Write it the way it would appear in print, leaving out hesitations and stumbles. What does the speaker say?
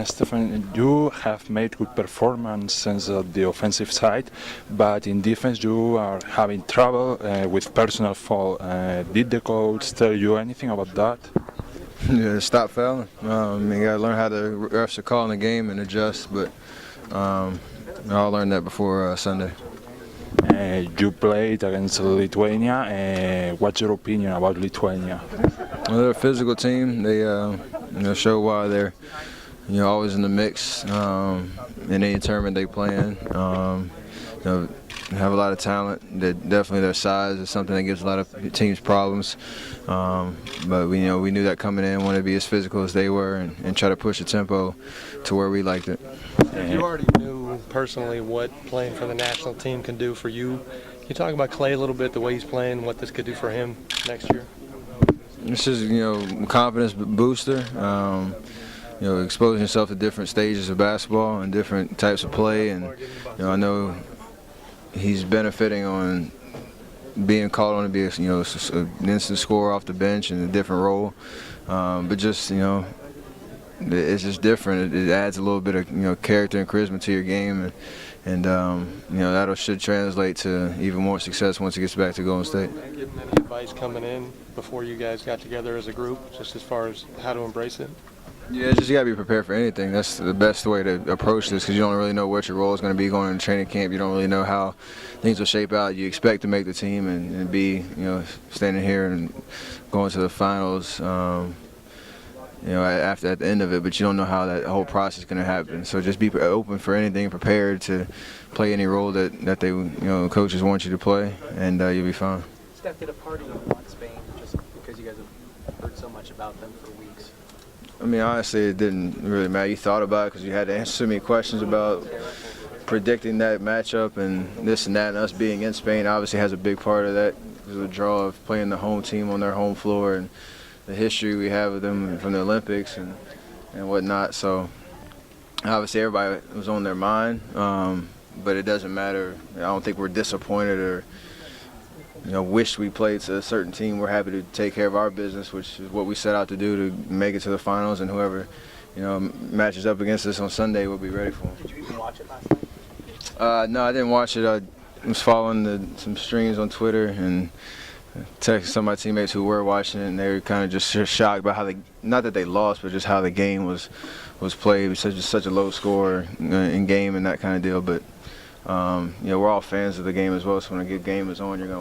Stefan, you have made good performance on the offensive side, but in defense you are having trouble with personal foul. Did the coach tell you anything about that? Yeah, stop fouling. You gotta learn how the refs are calling the game and adjust. But I'll learn that before Sunday. You played against Lithuania. What's your opinion about Lithuania? Well, they're a physical team. They show why they're always in the mix in any tournament they play in. Have a lot of talent. Definitely their size is something that gives a lot of teams problems. But we knew that coming in, wanted to be as physical as they were and try to push the tempo to where we liked it. You already knew personally what playing for the national team can do for you. Can you talk about Clay a little bit, the way he's playing, what this could do for him next year? This is confidence booster. Exposing yourself to different stages of basketball and different types of play, and I know he's benefiting on being called on to be an instant scorer off the bench in a different role. But just it's just different. It adds a little bit of character and charisma to your game, and that should translate to even more success once he gets back to Golden State. Giving any advice coming in before you guys got together as a group, just as far as how to embrace it? Yeah, you gotta be prepared for anything. That's the best way to approach this, because you don't really know what your role is going to be going into training camp. You don't really know how things will shape out. You expect to make the team and be, standing here and going to the finals, at the end of it. But you don't know how that whole process is going to happen. So just be open for anything, prepared to play any role that they, coaches want you to play, and you'll be fine. Steph, did a party you want Spain just because you guys have heard so much about them for weeks? I mean, honestly, it didn't really matter. You thought about it because you had to answer so many questions about predicting that matchup and this and that, and us being in Spain obviously has a big part of that because of the draw of playing the home team on their home floor and the history we have with them from the Olympics and whatnot. So obviously everybody was on their mind, but it doesn't matter. I don't think we're disappointed or wish we played to a certain team. We're happy to take care of our business, which is what we set out to do, to make it to the finals, and whoever matches up against us on Sunday will be ready for them. Did you even watch it last night? No, I didn't watch it. I was following some streams on Twitter and texted some of my teammates who were watching it, and they were kind of just shocked by how not that they lost, but just how the game was played. It was such a low score in game and that kind of deal. But we're all fans of the game as well, so when a good game is on, you're going to